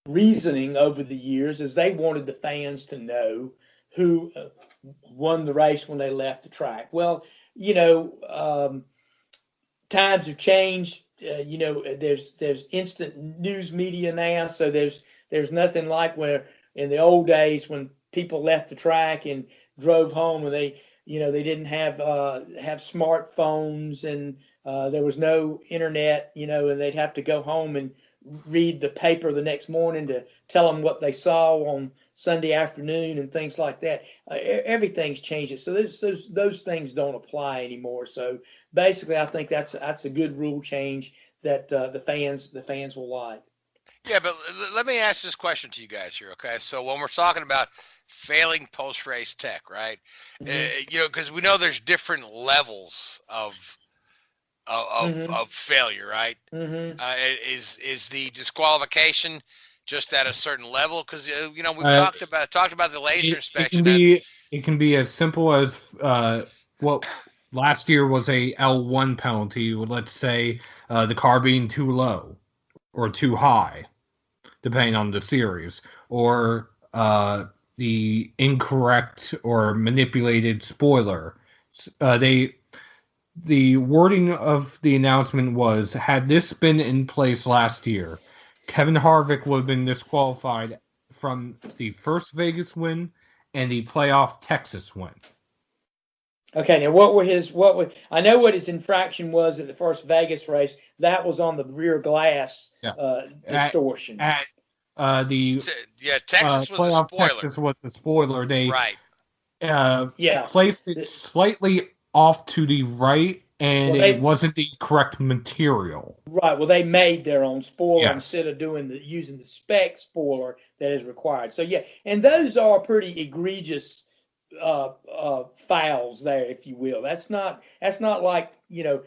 reasoning over the years is they wanted the fans to know who won the race when they left the track. Well, times have changed. There's instant news media now, so there's nothing like where in the old days when people left the track and drove home, and they didn't have smartphones, and there was no internet, and they'd have to go home and read the paper the next morning to tell them what they saw on Sunday afternoon and things like that. Everything's changed. So those things don't apply anymore. So basically, I think that's a good rule change that the fans will like. Yeah, but let me ask this question to you guys here, okay? So when we're talking about failing post-race tech, right? Mm-hmm. Because we know there's different levels of failure, right? Mm-hmm. Is the disqualification just at a certain level? Because we've talked about the laser inspection. It can be as simple as what last year was a L1 penalty. Let's say the car being too low or too high, depending on the series, or the incorrect or manipulated spoiler. The wording of the announcement was, had this been in place last year, Kevin Harvick would have been disqualified from the first Vegas win and the playoff Texas win. Okay, now I know what his infraction was at the first Vegas race. That was on the rear glass distortion. Texas was playoff the spoiler. Texas was the spoiler. They right. Placed it slightly off to the right, and it wasn't the correct material. Right. Well, they made their own spoiler instead of using the spec spoiler that is required. So yeah, and those are pretty egregious fouls there, if you will. That's not like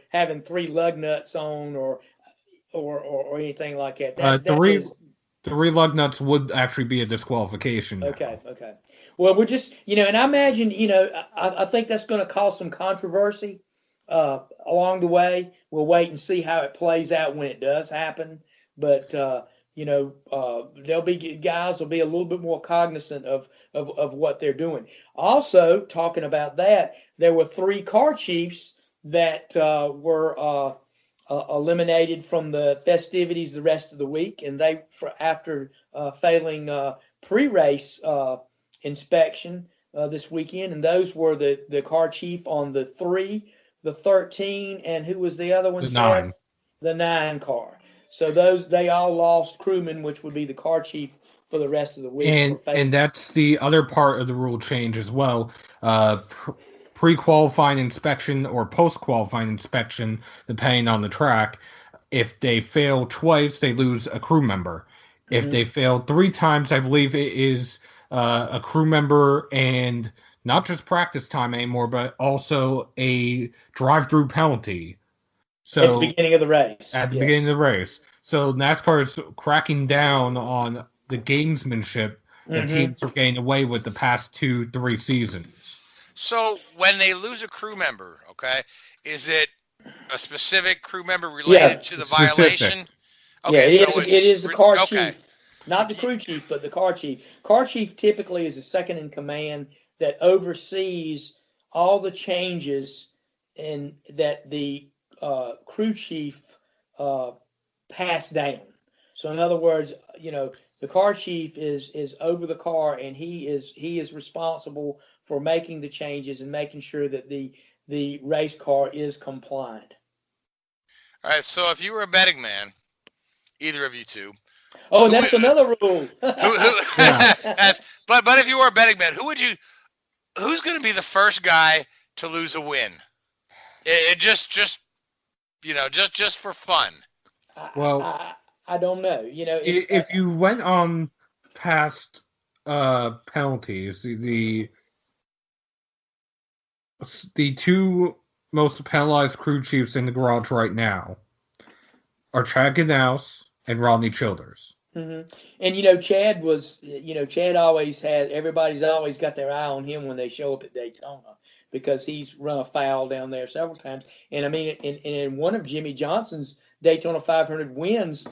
having 3 lug nuts on or anything like that. Three lug nuts would actually be a disqualification. Okay. Well, we're just and I imagine I think that's going to cause some controversy along the way. We'll wait and see how it plays out when it does happen. But there'll be guys will be a little bit more cognizant of what they're doing. Also, talking about that, there were 3 car chiefs that were eliminated from the festivities the rest of the week, and they after failing pre-race inspection this weekend, and those were the car chief on the 3, the 13, and who was the other one? The 9. The 9 car. So they all lost crewmen, which would be the car chief for the rest of the week. And that's the other part of the rule change as well. Pre-qualifying inspection or post-qualifying inspection, depending on the track. If they fail twice, they lose a crew member. If they fail 3 times, I believe it is a crew member and not just practice time anymore, but also a drive-through penalty. So at the beginning of the race. The beginning of the race. So NASCAR is cracking down on the gamesmanship that teams are getting away with the past 2-3 seasons. So when they lose a crew member, okay, is it a specific crew member related to the violation? Okay, yeah, it is the car chief. Okay. Not the crew chief, but the car chief. Car chief typically is the second in command that oversees all the changes in that the crew chief passed down. So in other words, the car chief is over the car, and he is responsible for making the changes and making sure that the race car is compliant. All right. So if you were a betting man, either of you two. Oh, that's another rule. But if you were a betting man, who's going to be the first guy to lose a win? Just for fun. Well, I don't know. If you went on past penalties, the 2 most penalized crew chiefs in the garage right now are Chad Ganous and Rodney Childers. Mm-hmm. And Chad was, Chad always had, everybody's always got their eye on him when they show up at Daytona, because he's run afoul down there several times. And I mean, in one of Jimmy Johnson's Daytona 500 wins,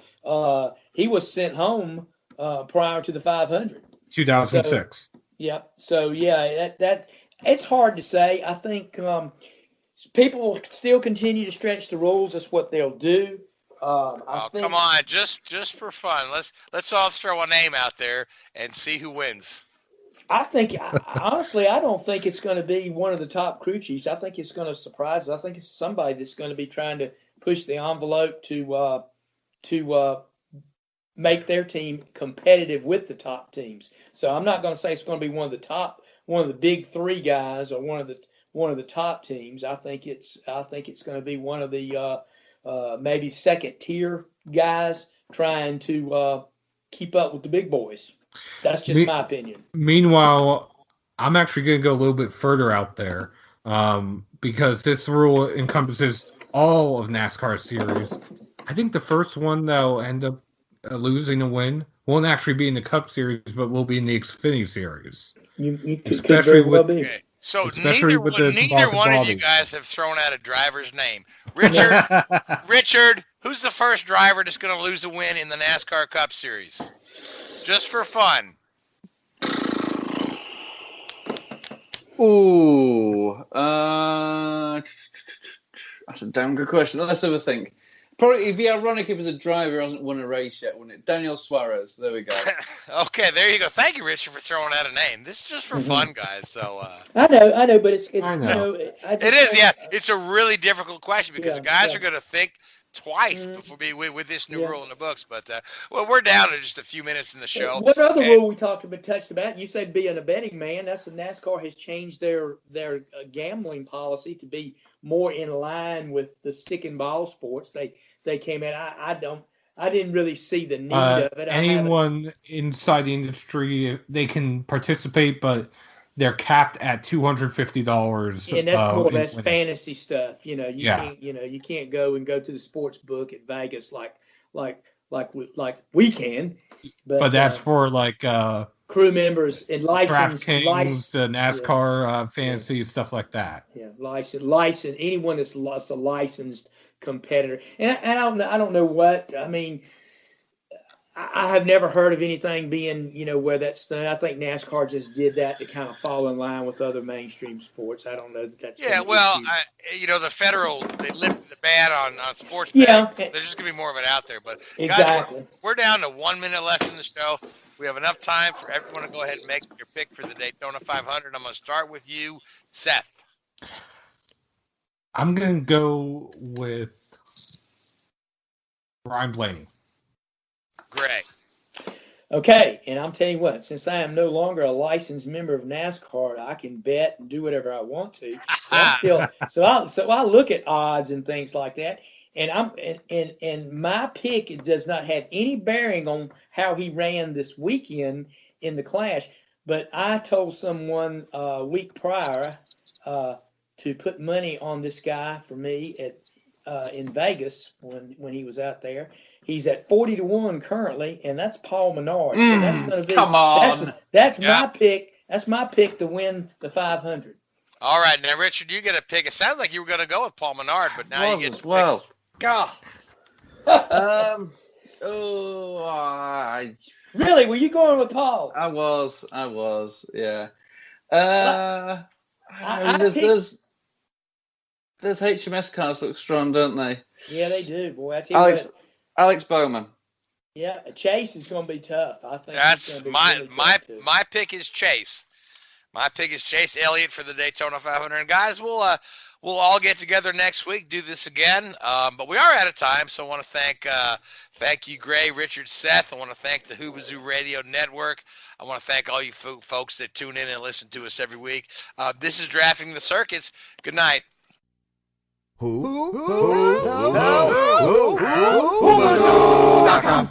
he was sent home prior to the 500. 2006. So that it's hard to say. I think people will still continue to stretch the rules. That's what they'll do. Come on, just for fun. Let's all throw a name out there and see who wins. I think, honestly, I don't think it's going to be one of the top crew chiefs. I think it's going to surprise us. I think it's somebody that's going to be trying to push the envelope to make their team competitive with the top teams. So I'm not going to say it's going to be one of the big 3 guys or one of the top teams. I think it's going to be one of the maybe second tier guys trying to keep up with the big boys. That's just my opinion. Meanwhile, I'm actually going to go a little bit further out there because this rule encompasses all of NASCAR series. I think the first one that will end up losing a win won't actually be in the Cup Series, but will be in the Xfinity Series. You could very well be. Okay. So neither one of you guys have thrown out a driver's name. Richard, who's the first driver that's going to lose a win in the NASCAR Cup Series? Just for fun. Ooh, that's a damn good question. Let's have a think. Probably it'd be ironic if it was a driver who hasn't won a race yet, wouldn't it? Daniel Suarez. There we go. Okay, there you go. Thank you, Richard, for throwing out a name. This is just for fun, guys. So I know, but it's I know. it is. Yeah, it's a really difficult question because guys are going to think twice before with this new rule in the books. But we're down to just a few minutes in the show. What other rule we touched about? You said being a betting man. That's what NASCAR has changed their gambling policy to be more in line with the stick and ball sports. They came in. I didn't really see the need of it. Anyone inside the industry, they can participate, but they're capped at $250. And that's more or in less winning. fantasy stuff. You Yeah. can't, you can't go to the sports book at Vegas like we can. But that's for like crew members and licensed, DraftKings, the NASCAR fantasy, stuff like that. Yeah, license anyone that's a licensed competitor. And I don't know what I mean. I have never heard of anything being, where that's done. I think NASCAR just did that to kind of fall in line with other mainstream sports. I don't know that that's. Yeah, well, the federal, they lifted the ban on sports betting. Yeah. There's just going to be more of it out there. But exactly. Guys, we're down to 1 minute left in the show. We have enough time for everyone to go ahead and make your pick for the Daytona 500. I'm going to start with you, Seth. I'm going to go with Ryan Blaney. Great. Okay, and I'm telling you what, since I am no longer a licensed member of NASCAR, I can bet and do whatever I want to. So I look at odds and things like that, and my pick does not have any bearing on how he ran this weekend in the Clash. But I told someone a week prior to put money on this guy for me at in Vegas when he was out there. He's at 40-1 currently, and that's Paul Menard. So that's going to be come on. That's my pick. That's my pick to win the 500. All right, now Richard, you get a pick. It sounds like you were going to go with Paul Menard, but now you get to pick. Really? Were you going with Paul? I was. Yeah. Those HMS cars look strong, don't they? Yeah, they do, boy. I tell you what. Alex Bowman. Yeah, Chase is going to be tough. I think that's my pick is Chase. My pick is Chase Elliott for the Daytona 500. And guys, we'll all get together next week, do this again. But we are out of time, so I want to thank you, Gray, Richard, Seth. I want to thank the Hoobazoo Radio Network. I want to thank all you folks that tune in and listen to us every week. This is Drafting the Circuits. Good night. Hoobazoo.com